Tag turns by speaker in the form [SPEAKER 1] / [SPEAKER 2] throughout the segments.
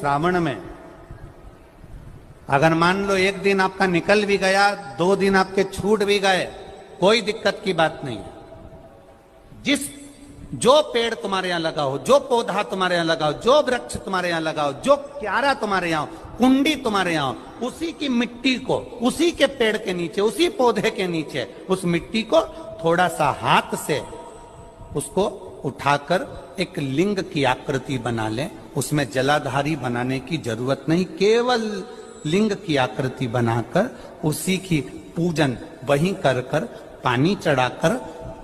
[SPEAKER 1] श्रावण में अगर मान लो एक दिन आपका निकल भी गया, 2 दिन आपके छूट भी गए, कोई दिक्कत की बात नहीं। जो पेड़ तुम्हारे यहां लगा हो, जो पौधा तुम्हारे यहां लगा हो, जो वृक्ष तुम्हारे यहां लगा हो, जो क्यारा तुम्हारे यहां हो, कुंडी तुम्हारे यहां हो, उसी की मिट्टी को, उसी के पेड़ के नीचे, उसी पौधे के नीचे, उस मिट्टी को थोड़ा सा हाथ से उसको उठाकर एक लिंग की आकृति बना ले। उसमें जलाधारी बनाने की जरूरत नहीं, केवल लिंग की आकृति बनाकर उसी की पूजन वहीं कर कर पानी चढ़ाकर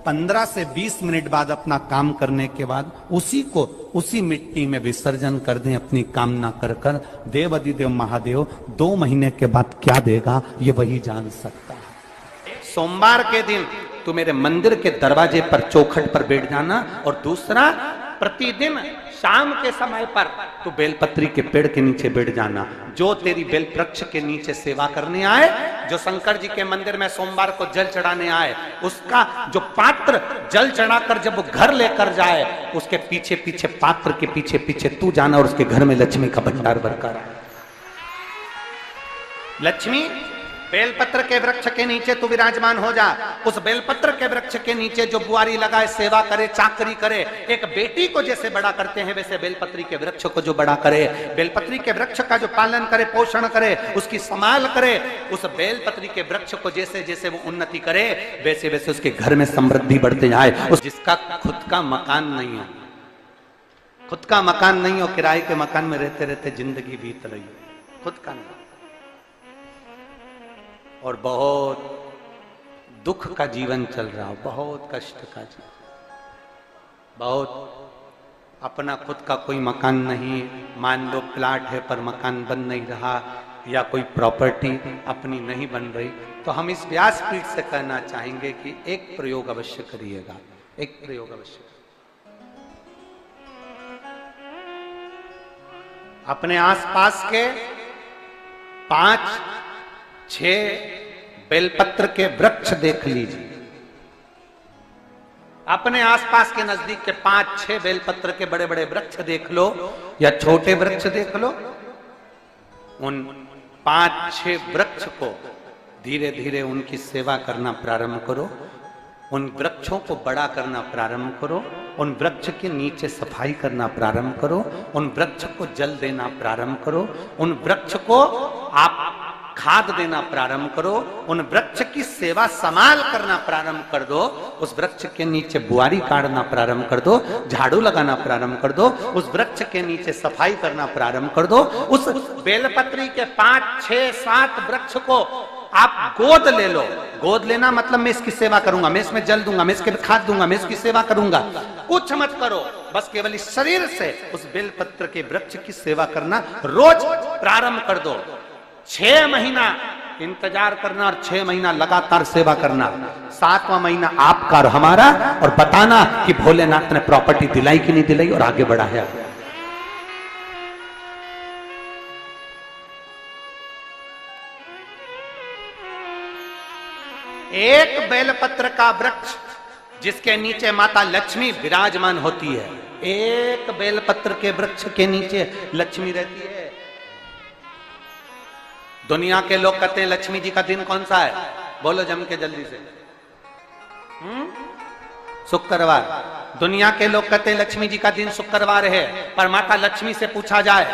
[SPEAKER 1] 15 से 20 मिनट बाद अपना काम करने के बाद उसी को उसी मिट्टी में विसर्जन कर दें अपनी कामना कर कर। देव अधिदेव महादेव 2 महीने के बाद क्या देगा ये वही जान सकता है। सोमवार के दिन तू मेरे मंदिर के दरवाजे पर चौखट पर बैठ जाना, और दूसरा प्रतिदिन शाम के समय पर तू बेलपत्री के पेड़ के नीचे बैठ जाना। जो तेरी बेल वृक्ष के नीचे सेवा करने आए, जो शंकर जी के मंदिर में सोमवार को जल चढ़ाने आए, उसका जो पात्र जल चढ़ाकर जब वो घर लेकर जाए, उसके पीछे पीछे, पात्र के पीछे पीछे तू जाना और उसके घर में लक्ष्मी का भंडार भरकर आए। लक्ष्मी बेलपत्र के वृक्ष के नीचे तू विराजमान हो जा। उस बेलपत्र के वृक्ष के नीचे जो बुआरी लगाए, सेवा करे, चाकरी करे, एक बेटी को जैसे बड़ा करते हैं वैसे बेलपत्री के वृक्ष को जो बड़ा करे, बेलपत्री के वृक्ष का जो पालन करे, पोषण करे, उसकी संभाल करे, उस बेलपत्री के वृक्ष को जैसे जैसे वो उन्नति करे वैसे वैसे उसके घर में समृद्धि बढ़ते जाए। उस जिसका खुद का मकान नहीं हो, खुद का मकान नहीं हो, किराए के मकान में रहते रहते जिंदगी बीत रही हो, खुद का नहीं, और बहुत दुख का जीवन चल रहा हो, बहुत कष्ट का जीवन, बहुत अपना खुद का कोई मकान नहीं, मान लो प्लाट है पर मकान बन नहीं रहा, या कोई प्रॉपर्टी अपनी नहीं बन रही, तो हम इस व्यासपीठ से कहना चाहेंगे कि एक प्रयोग अवश्य करिएगा, एक प्रयोग अवश्य। अपने आसपास के 5-6 बेलपत्र के वृक्ष देख लीजिए। अपने आसपास के नजदीक के 5-6 बेलपत्र के बड़े बड़े वृक्ष देख लो या छोटे वृक्ष देख लो। उन 5-6 वृक्ष को धीरे धीरे उनकी सेवा करना प्रारंभ करो, उन वृक्षों को बड़ा करना प्रारंभ करो, उन वृक्ष के नीचे सफाई करना प्रारंभ करो, उन वृक्ष को जल देना प्रारंभ करो, उन वृक्ष को आप खाद देना प्रारंभ करो, उन वृक्ष की सेवा संभाल करना प्रारंभ कर दो, उस वृक्ष के नीचे बुआरी काटना प्रारंभ कर दो, झाड़ू लगाना प्रारंभ कर दो, उस वृक्ष के नीचे सफाई करना प्रारंभ कर दो। उस बेलपत्री के 5-6-7 वृक्ष को आप गोद ले लो। गोद लेना मतलब मैं इसकी सेवा करूंगा, मैं इसमें जल दूंगा, मैं इसके खाद दूंगा, मैं इसकी सेवा करूंगा, कुछ मत करो, बस केवल इस शरीर से उस बेलपत्र के वृक्ष की सेवा करना रोज प्रारंभ कर दो। 6 महीना इंतजार करना और 6 महीना लगातार सेवा करना, 7वां महीना आपका और हमारा, और बताना कि भोलेनाथ ने प्रॉपर्टी दिलाई कि नहीं दिलाई और आगे बढ़ाया। एक बेलपत्र का वृक्ष जिसके नीचे माता लक्ष्मी विराजमान होती है, एक बेलपत्र के वृक्ष के नीचे लक्ष्मी रहती है। दुनिया के लोग कहते हैं लक्ष्मी जी का दिन कौन सा है, बोलो जम के जल्दी से। शुक्रवार। दुनिया के लोग कहते हैं लक्ष्मी जी का दिन शुक्रवार है, पर माता लक्ष्मी से पूछा जाए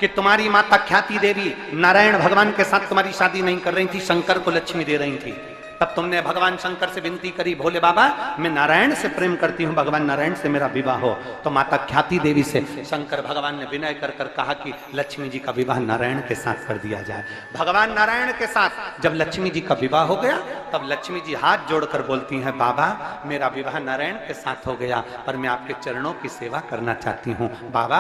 [SPEAKER 1] कि तुम्हारी माता ख्याति देवी नारायण भगवान के साथ तुम्हारी शादी नहीं कर रही थी, शंकर को लक्ष्मी दे रही थी, तब तुमने भगवान शंकर से विनती करी, भोले बाबा मैं नारायण से प्रेम करती हूँ, भगवान नारायण से मेरा विवाह हो। तो माता ख्याति देवी से शंकर भगवान ने विनय कर कर कहा कि लक्ष्मी जी का विवाह नारायण के साथ कर दिया जाए। भगवान नारायण के साथ जब लक्ष्मी जी का विवाह हो गया, तब लक्ष्मी जी हाथ जोड़कर बोलती हैं, बाबा मेरा विवाह नारायण के साथ हो गया, पर मैं आपके चरणों की सेवा करना चाहती हूँ, बाबा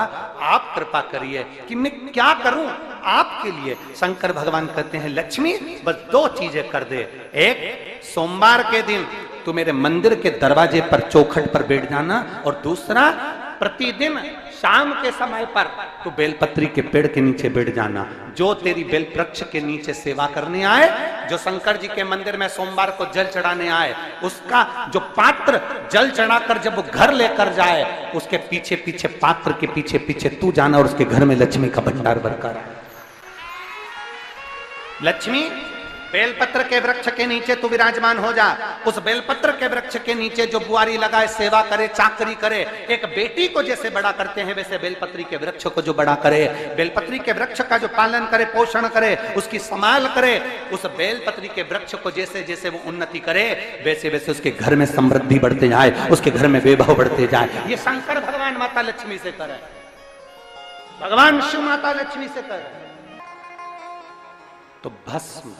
[SPEAKER 1] आप कृपा करिए कि मैं क्या करूं आपके लिए। शंकर भगवान कहते हैं लक्ष्मी बस 2 चीजें कर दे, एक सोमवार के दिन तू मेरे मंदिर के दरवाजे पर चौखट पर बैठ जाना, और दूसरा प्रतिदिन शाम के समय पर तू बेलपत्री के पेड़ के नीचे बैठ जाना। जो तेरी बेल वृक्ष के नीचे सेवा करने आए जो शंकर जी के मंदिर में सोमवार को जल चढ़ाने आए, उसका जो पात्र जल चढ़ाकर जब वो घर लेकर जाए, उसके पीछे पीछे, पात्र के पीछे पीछे तू जाना और उसके घर में लक्ष्मी का भंडार भरकर आए। लक्ष्मी बेलपत्र के वृक्ष के नीचे तू विराजमान हो जा। उस बेलपत्र के वृक्ष के नीचे जो बुआरी लगाए, सेवा करे, चाकरी करे, एक बेटी को जैसे बड़ा करते हैं वैसे बेलपत्री के वृक्ष को जो बड़ा करे, बेलपत्री के वृक्ष का जो पालन करे, पोषण करे, उसकी संभाल करे, उस बेलपत्री के वृक्ष को जैसे जैसे वो उन्नति करे, वैसे वैसे उसके घर में समृद्धि बढ़ते जाए, उसके घर में वैभव बढ़ते जाए। ये शंकर भगवान माता लक्ष्मी से करे, भगवान शिव माता लक्ष्मी से करे। तो भस्म,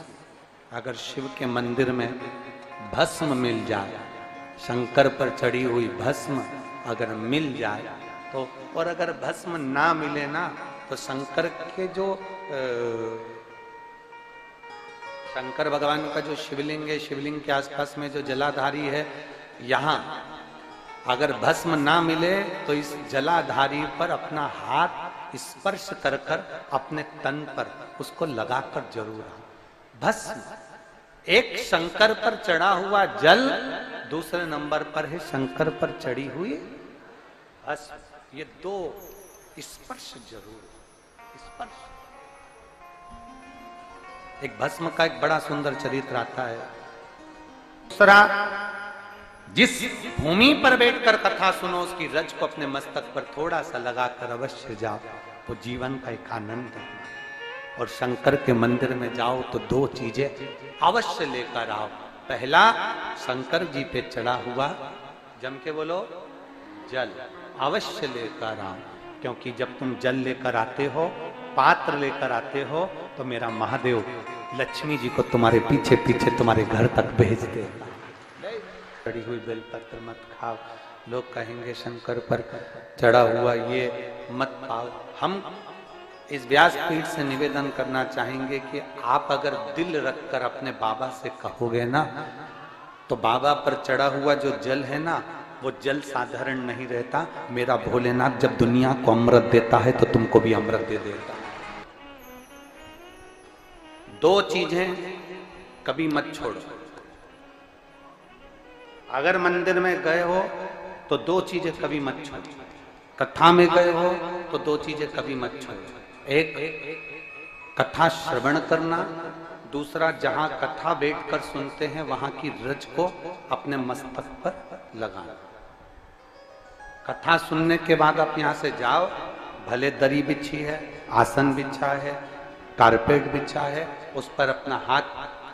[SPEAKER 1] अगर शिव के मंदिर में भस्म मिल जाए, शंकर पर चढ़ी हुई भस्म अगर मिल जाए तो, और अगर भस्म ना मिले ना, तो शंकर के जो शंकर भगवान का जो शिवलिंग है, शिवलिंग के आसपास में जो जलाधारी है, यहां अगर भस्म ना मिले तो इस जलाधारी पर अपना हाथ स्पर्श कर कर अपने तन पर उसको लगाकर जरूर आओ। भस्म, एक शंकर पर चढ़ा हुआ जल, दूसरे नंबर पर है शंकर पर चढ़ी हुई भस्म। ये दो स्पर्श जरूर, स्पर्श। एक भस्म का एक बड़ा सुंदर चरित्र आता है। दूसरा, जिस भूमि पर बैठकर कथा सुनो, उसकी रज को अपने मस्तक पर थोड़ा सा लगाकर अवश्य जाओ, वो जीवन का एक आनंद है। और शंकर के मंदिर में जाओ तो दो चीजें अवश्य लेकर आओ। पहला, शंकर जी पे चढ़ा हुआ, जम के बोलो, जल अवश्य लेकर आओ, क्योंकि जब तुम जल लेकर आते हो, पात्र लेकर आते हो, तो मेरा महादेव लक्ष्मी जी को तुम्हारे पीछे पीछे तुम्हारे घर तक भेज देगा। चढ़ी हुई बेलपत्र मत खाओ, लोग कहेंगे शंकर पर चढ़ा हुआ ये मत पाओ। हम इस व्यासपीठ से निवेदन करना चाहेंगे कि आप अगर दिल रखकर अपने बाबा से कहोगे ना, तो बाबा पर चढ़ा हुआ जो जल है ना, वो जल साधारण नहीं रहता। मेरा भोलेनाथ जब दुनिया को अमृत देता है तो तुमको भी अमृत दे देता है। दो चीजें कभी मत छोड़ो। अगर मंदिर में गए हो तो दो चीजें कभी मत छोड़ो। कथा में गए हो तो दो चीजें कभी मत छोड़ो। एक, कथा श्रवण करना, दूसरा जहां कथा बैठकर सुनते हैं वहां की रज को अपने मस्तक पर लगाना। कथा सुनने के बाद आप यहां से जाओ, भले दरी बिछी है, आसन बिछा है, कारपेट बिछा है, उस पर अपना हाथ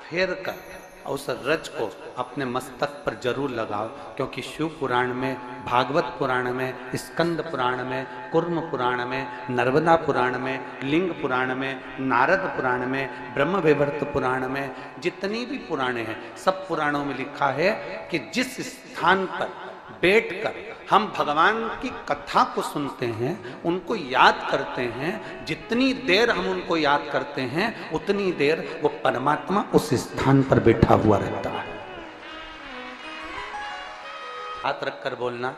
[SPEAKER 1] फेर कर उस रज को अपने मस्तक पर जरूर लगाओ। क्योंकि शिव पुराण में, भागवत पुराण में, स्कंद पुराण में, कुर्म पुराण में, नर्मदा पुराण में, लिंग पुराण में, नारद पुराण में, ब्रह्म वैवर्त पुराण में, जितनी भी पुराणे हैं, सब पुराणों में लिखा है कि जिस स्थान पर बैठकर हम भगवान की कथा को सुनते हैं, उनको याद करते हैं, जितनी देर हम उनको याद करते हैं, उतनी देर वो परमात्मा उस स्थान पर बैठा हुआ रहता है। हाथ रखकर बोलना,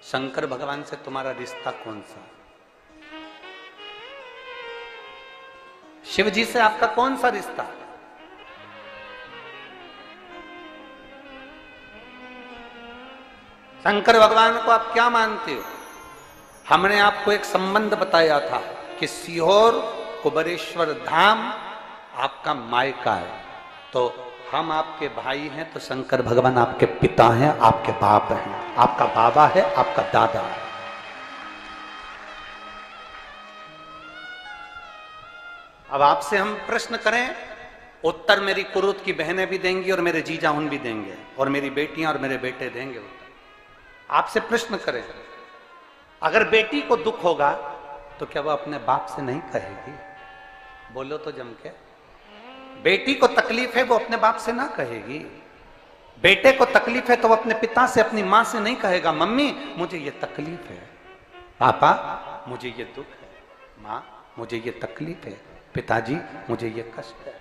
[SPEAKER 1] शंकर भगवान से तुम्हारा रिश्ता कौन सा? शिव जी से आपका कौन सा रिश्ता? शंकर भगवान को आप क्या मानते हो? हमने आपको एक संबंध बताया था कि सीहोर कुबेरेश्वर धाम आपका मायका है, तो हम आपके भाई हैं, तो शंकर भगवान आपके पिता हैं, आपके बाप हैं, आपका बाबा है, आपका दादा है। अब आपसे हम प्रश्न करें, उत्तर मेरी कुरुत की बहनें भी देंगी और मेरे जीजा उन भी देंगे, और मेरी बेटियां और मेरे बेटे देंगे उत्तर। आपसे प्रश्न करें, अगर बेटी को दुख होगा तो क्या वो अपने बाप से नहीं कहेगी? बोलो तो जम के। बेटी को तकलीफ है, वो अपने बाप से ना कहेगी। बेटे को तकलीफ है तो वो अपने पिता से, अपनी मां से नहीं कहेगा, मम्मी मुझे ये तकलीफ है, पापा मुझे ये दुख है, माँ मुझे ये तकलीफ है, पिताजी मुझे ये कष्ट है।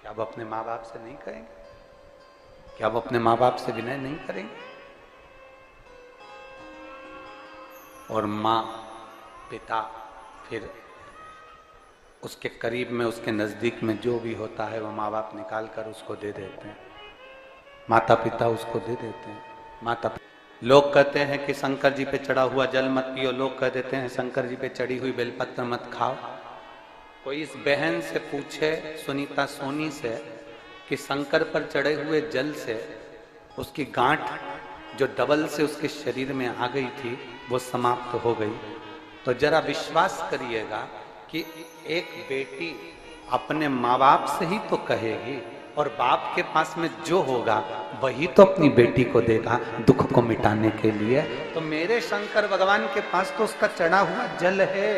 [SPEAKER 1] क्या वो अपने माँ बाप से नहीं कहेंगे? क्या वो अपने माँ बाप से विनय नहीं करेंगे? और माँ, पिता, फिर उसके करीब में, उसके नजदीक में जो भी होता है वो माँ बाप निकाल कर उसको दे देते हैं, माता पिता उसको दे देते हैं। लोग कहते हैं कि शंकर जी पे चढ़ा हुआ जल मत पियो, लोग कह देते हैं शंकर जी पे चढ़ी हुई बेलपत्र मत खाओ। कोई इस बहन से पूछे, सुनीता सोनी से, कि शंकर पर चढ़े हुए जल से उसकी गांठ जो डबल से उसके शरीर में आ गई थी वो समाप्त हो गई, तो जरा विश्वास करिएगा कि एक बेटी अपने माँ बाप से ही तो कहेगी, और बाप के पास में जो होगा वही तो अपनी बेटी को देगा दुख को मिटाने के लिए। तो मेरे शंकर भगवान के पास तो उसका चढ़ा हुआ जल है।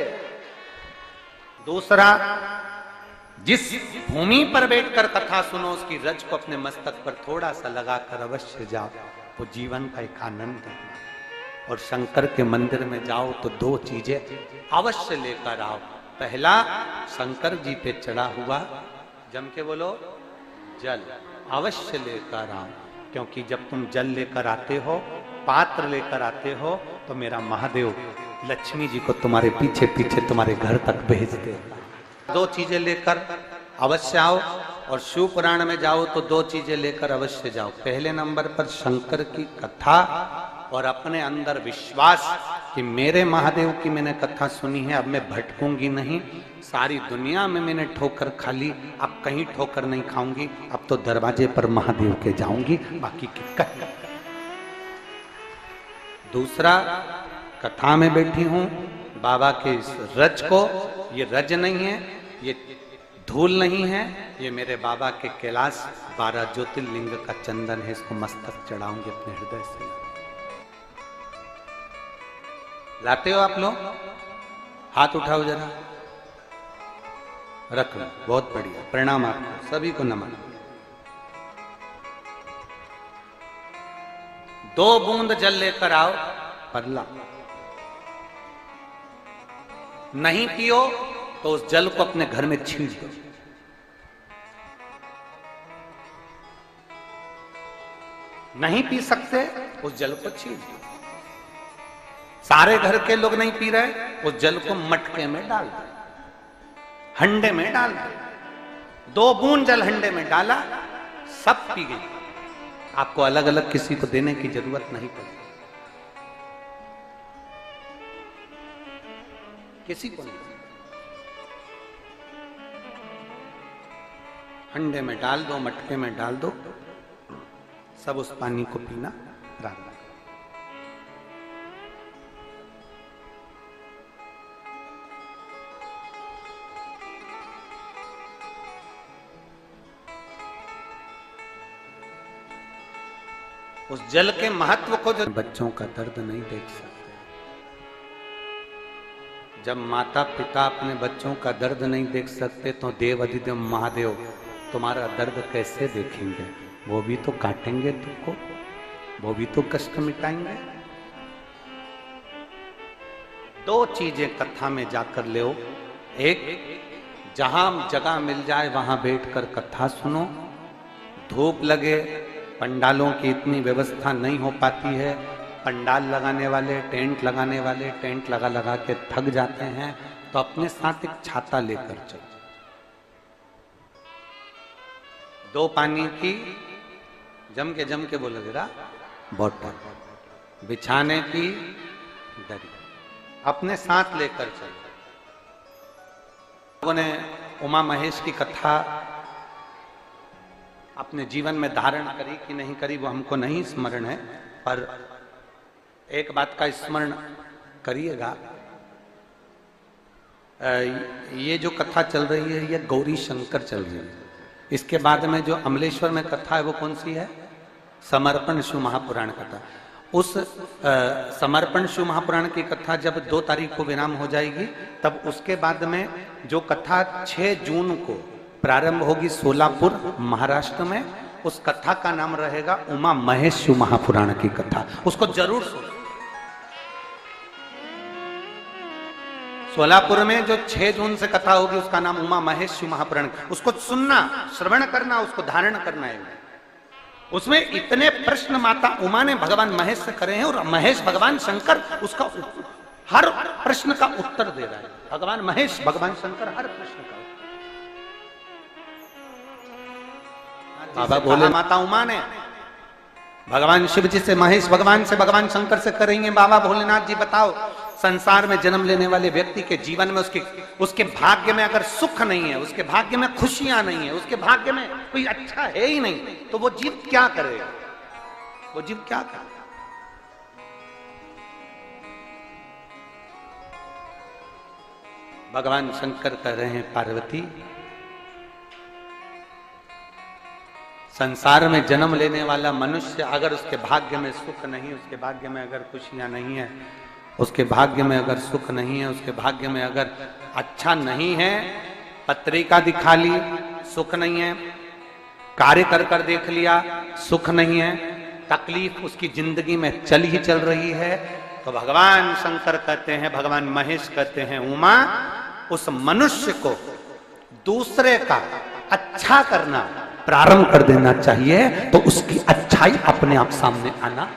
[SPEAKER 1] दूसरा, जिस भूमि पर बैठकर कथा सुनो उसकी रज को अपने मस्तक पर थोड़ा सा लगाकर अवश्य जाओ, वो जीवन का एक आनंद है। और शंकर के मंदिर में जाओ तो दो चीजें अवश्य लेकर आओ। पहला, शंकर जी पे चढ़ा हुआ, जम के बोलो, जल अवश्य लेकर आओ, क्योंकि जब तुम जल लेकर आते हो, पात्र लेकर आते हो, तो मेरा महादेव लक्ष्मी जी को तुम्हारे पीछे पीछे तुम्हारे घर तक भेज देगा। दो चीजें लेकर अवश्य आओ। और शिव पुराण में जाओ तो दो चीजें लेकर अवश्य जाओ। पहले नंबर पर शंकर की कथा और अपने अंदर विश्वास कि मेरे महादेव की मैंने कथा सुनी है, अब मैं भटकूंगी नहीं। सारी दुनिया में मैंने ठोकर खा ली, अब कहीं ठोकर नहीं खाऊंगी, अब तो दरवाजे पर महादेव के जाऊंगी, बाकी की दूसरा, कथा में बैठी हूं बाबा के इस रज को, ये रज नहीं है, ये धूल नहीं है, ये मेरे बाबा के कैलाश 12 ज्योतिर्लिंग का चंदन है, इसको मस्तक चढ़ाऊंगी अपने हृदय से। लाते हो आप लोग? हाथ उठाओ जरा, रख लो, बहुत बढ़िया, प्रणाम आपको, सभी को नमन। 2 बूंद जल लेकर आओ, पगला नहीं पियो तो उस जल को अपने घर में छींट दो। नहीं पी सकते, उस जल को छींट दो। सारे घर के लोग नहीं पी रहे, उस जल को मटके में डाल दो, हंडे में डाल दो। 2 बूंद जल हंडे में डाला, सब पी गई। आपको अलग अलग किसी को देने की जरूरत नहीं पड़ी, किसी को नहीं। हंडे में डाल दो, मटके में डाल दो, सब उस पानी को पीना रात। उस जल के महत्व को जो बच्चों का दर्द नहीं देख सकते, जब माता पिता अपने बच्चों का दर्द नहीं देख सकते तो देव अधिदेव महादेव तुम्हारा दर्द कैसे देखेंगे? वो भी तो काटेंगे तुमको, वो भी तो कष्ट मिटाएंगे। 2 चीजें कथा में जाकर ले। एक, जहां जगह मिल जाए वहां बैठकर कथा सुनो। धूप लगे, पंडालों की इतनी व्यवस्था नहीं हो पाती है, पंडाल लगाने वाले, टेंट लगाने वाले टेंट लगा लगा के थक जाते हैं, तो अपने साथ एक छाता लेकर चलो। 2 पानी की, जम के बोलो जरा, बोतल, बिछाने की दरी अपने साथ लेकर चलो। लोगों ने उमा महेश की कथा अपने जीवन में धारण करी कि नहीं करी वो हमको नहीं स्मरण है, पर एक बात का स्मरण करिएगा, ये जो कथा चल रही है ये गौरी शंकर चल रही है। इसके बाद में जो अमलेश्वर में कथा है वो कौन सी है? समर्पण शिव महापुराण कथा। उस समर्पण शिव महापुराण की कथा जब 2 तारीख को विराम हो जाएगी, तब उसके बाद में जो कथा 6 जून को प्रारंभ होगी सोलापुर महाराष्ट्र में, उस कथा का नाम रहेगा उमा महेश शिव महापुराण की कथा। उसको जरूर सुनो। सोलापुर में जो 6 जून से कथा होगी उसका नाम उमा महेश शिव महापुराण, उसको सुनना, श्रवण करना, उसको धारण करना है। उसमें इतने प्रश्न माता उमा ने भगवान महेश से करे हैं, और महेश भगवान शंकर उसका हर प्रश्न का उत्तर दे रहा है भगवान महेश, भगवान शंकर हर प्रश्न का। बाबा बोले माता उमा ने भगवान शिव जी से, महेश भगवान से, भगवान शंकर से करेंगे, बाबा भोलेनाथ जी बताओ संसार में जन्म लेने वाले व्यक्ति के जीवन में उसके भाग्य में अगर सुख नहीं है, उसके भाग्य में खुशियां नहीं है, उसके भाग्य में कोई अच्छा है ही नहीं, तो वो जीव क्या करेगा? वो जीव क्या करेगा? भगवान शंकर कह रहे हैं पार्वती, संसार में जन्म लेने वाला मनुष्य अगर उसके भाग्य में सुख नहीं, उसके भाग्य में अगर खुशियां नहीं है, उसके भाग्य में अगर सुख नहीं है, उसके भाग्य में अगर अच्छा नहीं है, पत्रिका दिखा ली सुख नहीं है, कार्य कर कर देख लिया सुख नहीं है, तकलीफ उसकी जिंदगी में चल ही चल रही है, तो भगवान शंकर कहते हैं, भगवान महेश कहते हैं, उमा उस मनुष्य को दूसरे का अच्छा करना प्रारंभ कर देना चाहिए, तो उसकी अच्छाई अपने आप सामने आना